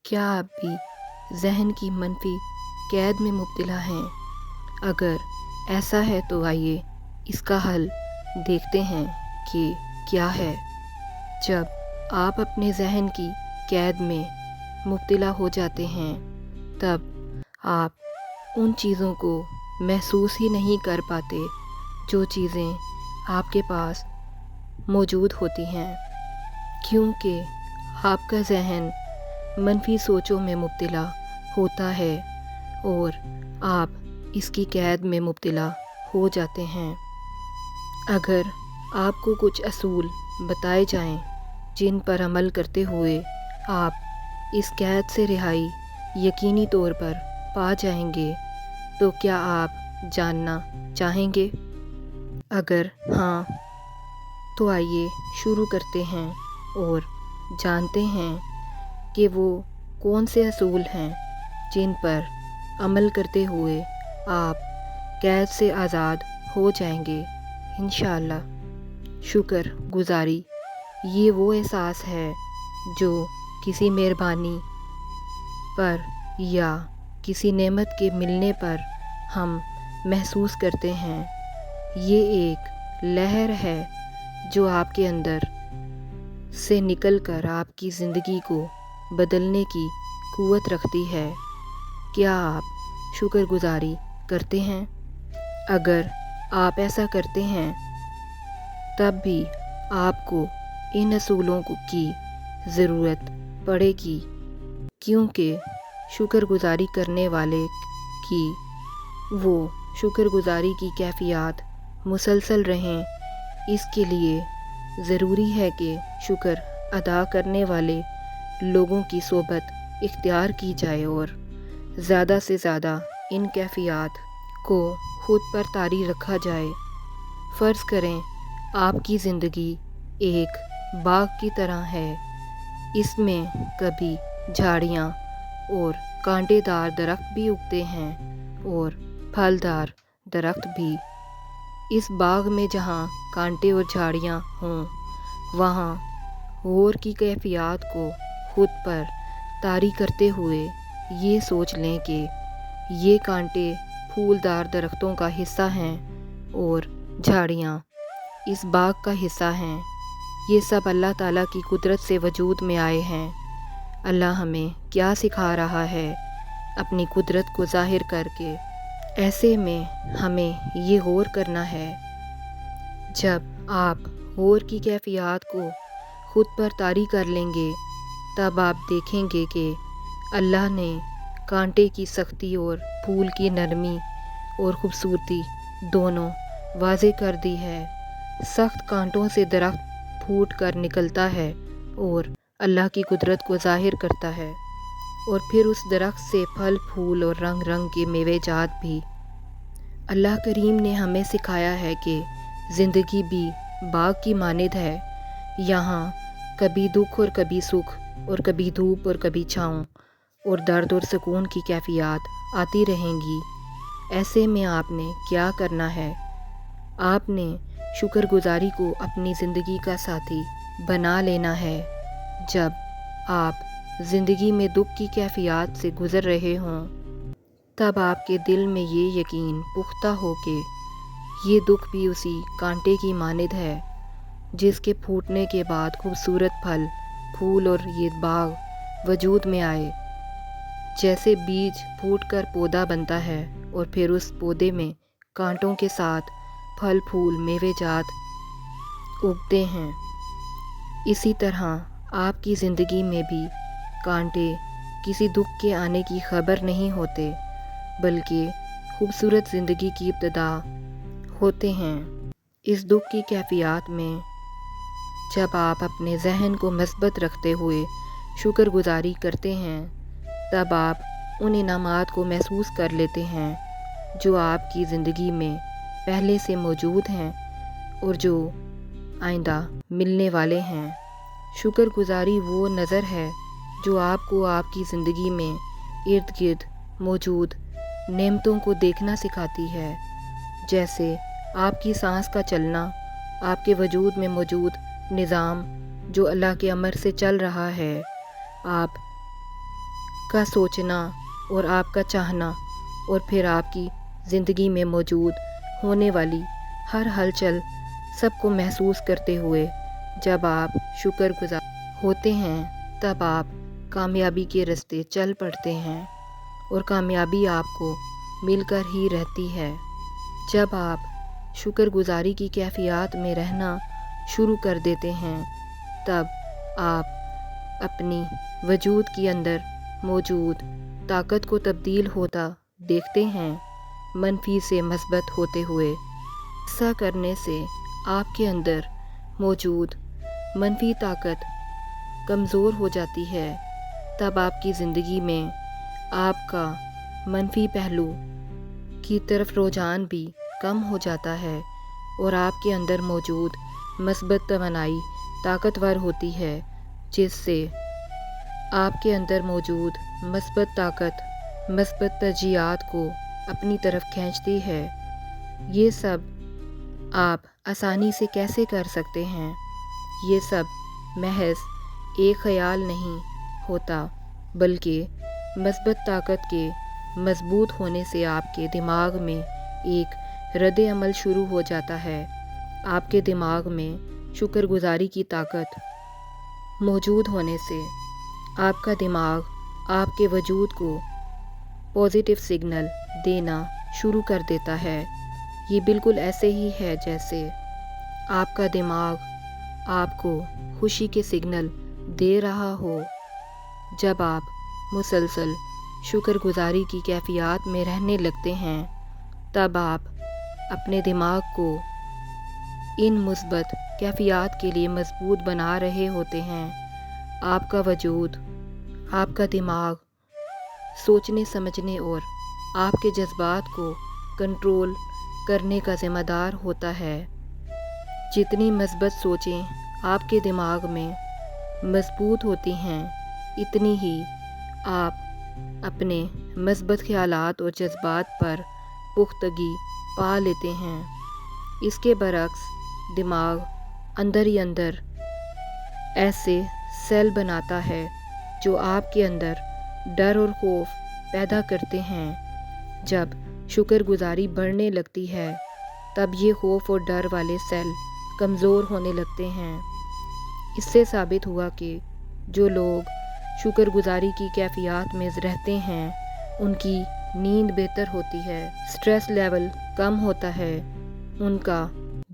کیا آپ بھی ذہن کی منفی قید میں مبتلا ہیں؟ اگر ایسا ہے تو آئیے اس کا حل دیکھتے ہیں کہ کیا ہے۔ جب آپ اپنے ذہن کی قید میں مبتلا ہو جاتے ہیں تب آپ ان چیزوں کو محسوس ہی نہیں کر پاتے جو چیزیں آپ کے پاس موجود ہوتی ہیں، کیونکہ آپ کا ذہن منفی سوچوں میں مبتلا ہوتا ہے اور آپ اس کی قید میں مبتلا ہو جاتے ہیں۔ اگر آپ کو کچھ اصول بتائے جائیں جن پر عمل کرتے ہوئے آپ اس قید سے رہائی یقینی طور پر پا جائیں گے تو کیا آپ جاننا چاہیں گے؟ اگر ہاں تو آئیے شروع کرتے ہیں اور جانتے ہیں کہ وہ کون سے اصول ہیں جن پر عمل کرتے ہوئے آپ قید سے آزاد ہو جائیں گے انشاءاللہ۔ شکر گزاری یہ وہ احساس ہے جو کسی مہربانی پر یا کسی نعمت کے ملنے پر ہم محسوس کرتے ہیں۔ یہ ایک لہر ہے جو آپ کے اندر سے نکل کر آپ کی زندگی کو بدلنے کی قوت رکھتی ہے۔ کیا آپ شکر گزاری کرتے ہیں؟ اگر آپ ایسا کرتے ہیں تب بھی آپ کو ان اصولوں کی ضرورت پڑے گی، کیونکہ شکر گزاری کرنے والے کی وہ شکر گزاری کی کیفیات مسلسل رہیں۔ اس کے لیے ضروری ہے کہ شکر ادا کرنے والے لوگوں کی صحبت اختیار کی جائے اور زیادہ سے زیادہ ان کیفیات کو خود پر طاری رکھا جائے۔ فرض کریں آپ کی زندگی ایک باغ کی طرح ہے، اس میں کبھی جھاڑیاں اور کانٹے دار درخت بھی اگتے ہیں اور پھلدار درخت بھی۔ اس باغ میں جہاں کانٹے اور جھاڑیاں ہوں وہاں غور کی کیفیات کو خود پر طاری کرتے ہوئے یہ سوچ لیں کہ یہ کانٹے پھولدار درختوں کا حصہ ہیں اور جھاڑیاں اس باغ کا حصہ ہیں۔ یہ سب اللہ تعالیٰ کی قدرت سے وجود میں آئے ہیں۔ اللہ ہمیں کیا سکھا رہا ہے اپنی قدرت کو ظاہر کر کے؟ ایسے میں ہمیں یہ غور کرنا ہے۔ جب آپ غور کی کیفیات کو خود پر طاری کر لیں گے تب آپ دیکھیں گے کہ اللہ نے کانٹے کی سختی اور پھول کی نرمی اور خوبصورتی دونوں واضح کر دی ہے۔ سخت کانٹوں سے درخت پھوٹ کر نکلتا ہے اور اللہ کی قدرت کو ظاہر کرتا ہے، اور پھر اس درخت سے پھل پھول اور رنگ رنگ کے میوے جات بھی۔ اللہ کریم نے ہمیں سکھایا ہے کہ زندگی بھی باغ کی مانند ہے، یہاں کبھی دکھ اور کبھی سکھ، اور کبھی دھوپ اور کبھی چھاؤں، اور درد اور سکون کی کیفیات آتی رہیں گی۔ ایسے میں آپ نے کیا کرنا ہے؟ آپ نے شکر گزاری کو اپنی زندگی کا ساتھی بنا لینا ہے۔ جب آپ زندگی میں دکھ کی کیفیات سے گزر رہے ہوں تب آپ کے دل میں یہ یقین پختہ ہو کہ یہ دکھ بھی اسی کانٹے کی مانند ہے جس کے پھوٹنے کے بعد خوبصورت پھل پھول اور یہ باغ وجود میں آئے۔ جیسے بیج پھوٹ کر پودا بنتا ہے اور پھر اس پودے میں کانٹوں کے ساتھ پھل پھول میوے جات اگتے ہیں، اسی طرح آپ کی زندگی میں بھی کانٹے کسی دکھ کے آنے کی خبر نہیں ہوتے، بلکہ خوبصورت زندگی کی ابتدا ہوتے ہیں۔ اس دکھ کی کیفیات میں جب آپ اپنے ذہن کو مثبت رکھتے ہوئے شکر گزاری کرتے ہیں تب آپ ان انعامات کو محسوس کر لیتے ہیں جو آپ کی زندگی میں پہلے سے موجود ہیں اور جو آئندہ ملنے والے ہیں۔ شکر گزاری وہ نظر ہے جو آپ کو آپ کی زندگی میں ارد گرد موجود نعمتوں کو دیکھنا سکھاتی ہے، جیسے آپ کی سانس کا چلنا، آپ کے وجود میں موجود نظام جو اللہ کے امر سے چل رہا ہے۔ آپ کا سوچنا اور آپ کا چاہنا اور پھر آپ کی زندگی میں موجود ہونے والی ہر ہلچل سب کو محسوس کرتے ہوئے جب آپ شکر گزار ہوتے ہیں تب آپ کامیابی کے راستے چل پڑتے ہیں اور کامیابی آپ کو مل کر ہی رہتی ہے۔ جب آپ شکر گزاری کی کیفیات میں رہنا شروع کر دیتے ہیں تب آپ اپنی وجود کے اندر موجود طاقت کو تبدیل ہوتا دیکھتے ہیں، منفی سے مثبت ہوتے ہوئے۔ ایسا کرنے سے آپ کے اندر موجود منفی طاقت کمزور ہو جاتی ہے، تب آپ کی زندگی میں آپ کا منفی پہلو کی طرف رجحان بھی کم ہو جاتا ہے اور آپ کے اندر موجود مثبت توانائی طاقتور ہوتی ہے، جس سے آپ کے اندر موجود مثبت طاقت مثبت ترجیحات کو اپنی طرف کھینچتی ہے۔ یہ سب آپ آسانی سے کیسے کر سکتے ہیں؟ یہ سب محض ایک خیال نہیں ہوتا بلکہ مثبت طاقت کے مضبوط ہونے سے آپ کے دماغ میں ایک رد عمل شروع ہو جاتا ہے۔ آپ کے دماغ میں شکر گزاری کی طاقت موجود ہونے سے آپ کا دماغ آپ کے وجود کو پازیٹیو سگنل دینا شروع کر دیتا ہے۔ یہ بالکل ایسے ہی ہے جیسے آپ کا دماغ آپ کو خوشی کے سگنل دے رہا ہو۔ جب آپ مسلسل شکر گزاری کی کیفیات میں رہنے لگتے ہیں تب آپ اپنے دماغ کو ان مثبت کیفیات کے لیے مضبوط بنا رہے ہوتے ہیں۔ آپ کا وجود، آپ کا دماغ سوچنے سمجھنے اور آپ کے جذبات کو کنٹرول کرنے کا ذمہ دار ہوتا ہے۔ جتنی مثبت سوچیں آپ کے دماغ میں مضبوط ہوتی ہیں اتنی ہی آپ اپنے مثبت خیالات اور جذبات پر پختگی پا لیتے ہیں۔ اس کے برعکس دماغ اندر ہی اندر ایسے سیل بناتا ہے جو آپ کے اندر ڈر اور خوف پیدا کرتے ہیں۔ جب شکر گزاری بڑھنے لگتی ہے تب یہ خوف اور ڈر والے سیل کمزور ہونے لگتے ہیں۔ اس سے ثابت ہوا کہ جو لوگ شکر گزاری کی کیفیات میں رہتے ہیں ان کی نیند بہتر ہوتی ہے، سٹریس لیول کم ہوتا ہے، ان کا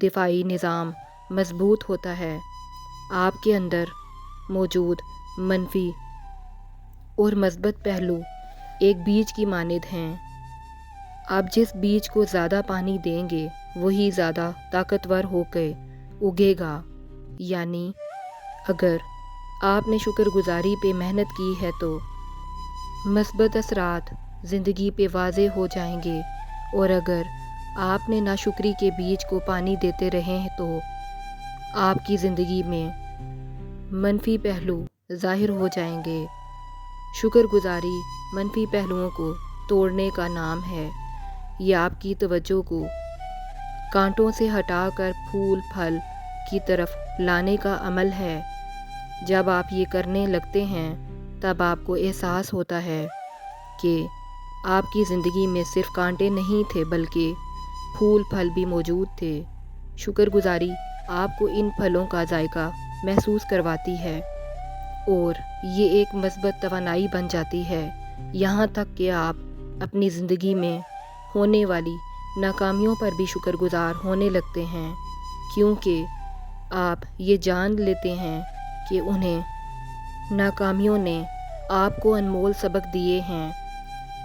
دفاعی نظام مضبوط ہوتا ہے۔ آپ کے اندر موجود منفی اور مثبت پہلو ایک بیج کی مانند ہیں۔ آپ جس بیج کو زیادہ پانی دیں گے وہی زیادہ طاقتور ہو کے اگے گا۔ یعنی اگر آپ نے شکر گزاری پہ محنت کی ہے تو مثبت اثرات زندگی پہ واضح ہو جائیں گے، اور اگر آپ نے ناشکری کے بیج کو پانی دیتے رہے ہیں تو آپ کی زندگی میں منفی پہلو ظاہر ہو جائیں گے۔ شکر گزاری منفی پہلوؤں کو توڑنے کا نام ہے۔ یہ آپ کی توجہ کو کانٹوں سے ہٹا کر پھول پھل کی طرف لانے کا عمل ہے۔ جب آپ یہ کرنے لگتے ہیں تب آپ کو احساس ہوتا ہے کہ آپ کی زندگی میں صرف کانٹے نہیں تھے بلکہ پھول پھل بھی موجود تھے۔ شکر گزاری آپ کو ان پھلوں کا ذائقہ محسوس کرواتی ہے اور یہ ایک مثبت توانائی بن جاتی ہے، یہاں تک کہ آپ اپنی زندگی میں ہونے والی ناکامیوں پر بھی شکر گزار ہونے لگتے ہیں، کیونکہ آپ یہ جان لیتے ہیں کہ انہیں ناکامیوں نے آپ کو انمول سبق دیے ہیں۔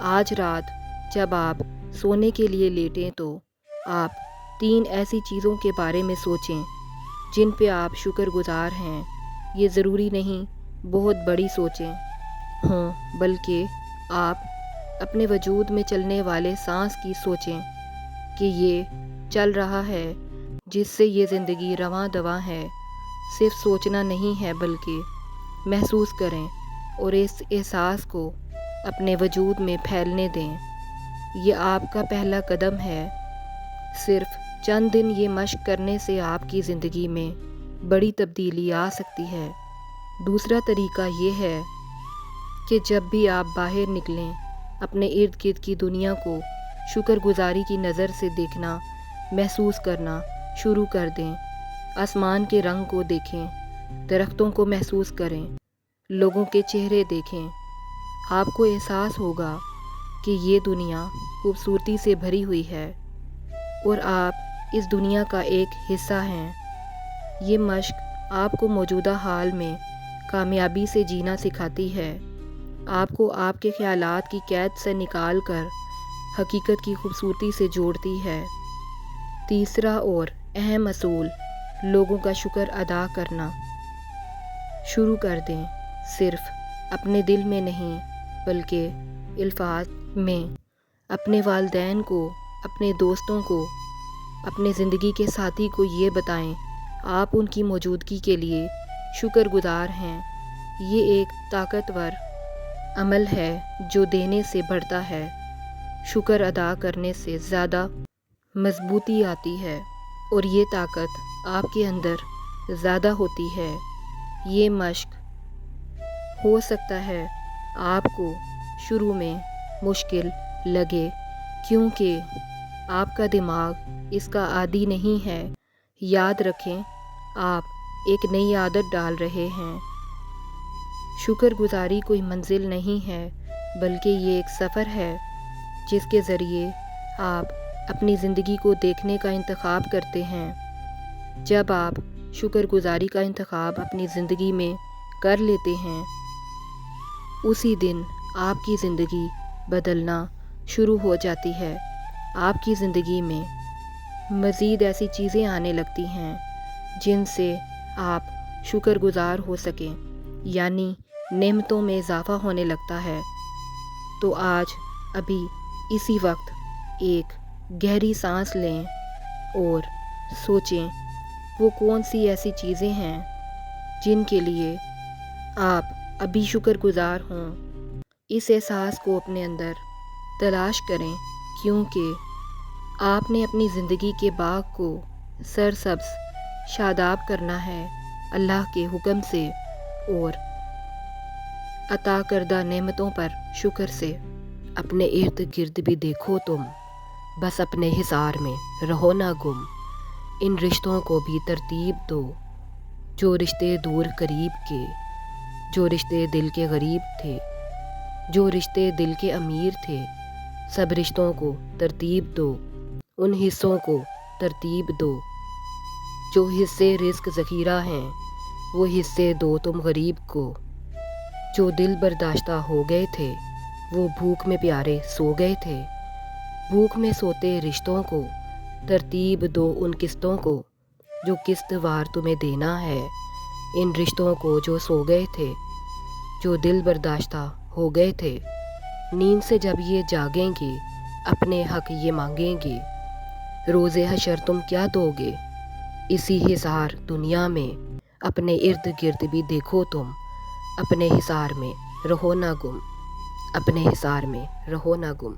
آج رات جب آپ سونے کے لیے لیٹیں تو آپ 3 ایسی چیزوں کے بارے میں سوچیں جن پہ آپ شکر گزار ہیں۔ یہ ضروری نہیں بہت بڑی سوچیں ہوں، بلکہ آپ اپنے وجود میں چلنے والے سانس کی سوچیں کہ یہ چل رہا ہے جس سے یہ زندگی رواں دواں ہے۔ صرف سوچنا نہیں ہے بلکہ محسوس کریں اور اس احساس کو اپنے وجود میں پھیلنے دیں۔ یہ آپ کا پہلا قدم ہے۔ صرف چند دن یہ مشق کرنے سے آپ کی زندگی میں بڑی تبدیلی آ سکتی ہے۔ دوسرا طریقہ یہ ہے کہ جب بھی آپ باہر نکلیں اپنے ارد گرد کی دنیا کو شکر گزاری کی نظر سے دیکھنا محسوس کرنا شروع کر دیں۔ آسمان کے رنگ کو دیکھیں، درختوں کو محسوس کریں، لوگوں کے چہرے دیکھیں۔ آپ کو احساس ہوگا کہ یہ دنیا خوبصورتی سے بھری ہوئی ہے اور آپ اس دنیا کا ایک حصہ ہیں۔ یہ مشق آپ کو موجودہ حال میں کامیابی سے جینا سکھاتی ہے، آپ کو آپ کے خیالات کی قید سے نکال کر حقیقت کی خوبصورتی سے جوڑتی ہے۔ تیسرا اور اہم اصول، لوگوں کا شکر ادا کرنا شروع کر دیں، صرف اپنے دل میں نہیں بلکہ الفاظ میں۔ اپنے والدین کو، اپنے دوستوں کو، اپنے زندگی کے ساتھی کو یہ بتائیں آپ ان کی موجودگی کے لیے شکر گزار ہیں۔ یہ ایک طاقتور عمل ہے جو دینے سے بڑھتا ہے۔ شکر ادا کرنے سے زیادہ مضبوطی آتی ہے اور یہ طاقت آپ کے اندر زیادہ ہوتی ہے۔ یہ مشق ہو سکتا ہے آپ کو شروع میں مشکل لگے کیونکہ آپ کا دماغ اس کا عادی نہیں ہے۔ یاد رکھیں، آپ ایک نئی عادت ڈال رہے ہیں۔ شکر گزاری کوئی منزل نہیں ہے بلکہ یہ ایک سفر ہے جس کے ذریعے آپ اپنی زندگی کو دیکھنے کا انتخاب کرتے ہیں۔ جب آپ شکر گزاری کا انتخاب اپنی زندگی میں کر لیتے ہیں، اسی دن آپ کی زندگی بدلنا شروع ہو جاتی ہے۔ آپ کی زندگی میں مزید ایسی چیزیں آنے لگتی ہیں جن سے آپ شکر گزار ہو سکیں، یعنی نعمتوں میں اضافہ ہونے لگتا ہے۔ تو آج ابھی اسی وقت ایک گہری سانس لیں اور سوچیں وہ کون سی ایسی چیزیں ہیں جن کے لیے آپ ابھی شکر گزار ہوں۔ اس احساس کو اپنے اندر تلاش کریں کیونکہ آپ نے اپنی زندگی کے باغ کو سرسبز شاداب کرنا ہے اللہ کے حکم سے اور عطا کردہ نعمتوں پر شکر سے۔ اپنے ارد گرد بھی دیکھو تم، بس اپنے حصار میں رہو نہ گم۔ ان رشتوں کو بھی ترتیب دو جو رشتے دور قریب کے، جو رشتے دل کے غریب تھے، جو رشتے دل کے امیر تھے۔ سب رشتوں کو ترتیب دو، ان حصوں کو ترتیب دو جو حصے رزق ذخیرہ ہیں، وہ حصے دو تم غریب کو۔ جو دل برداشتہ ہو گئے تھے وہ بھوک میں پیارے سو گئے تھے۔ بھوک میں سوتے رشتوں کو ترتیب دو ان قسطوں کو جو قسط وار تمہیں دینا ہے۔ ان رشتوں کو جو سو گئے تھے، جو دل برداشتہ ہو گئے تھے، نیند سے جب یہ جاگیں گے اپنے حق یہ مانگیں گے۔ روز حشر تم کیا دو گے؟ اسی حصار دنیا میں اپنے ارد گرد بھی دیکھو تم، اپنے حصار میں رہو نہ گم، اپنے حصار میں رہو نہ گم۔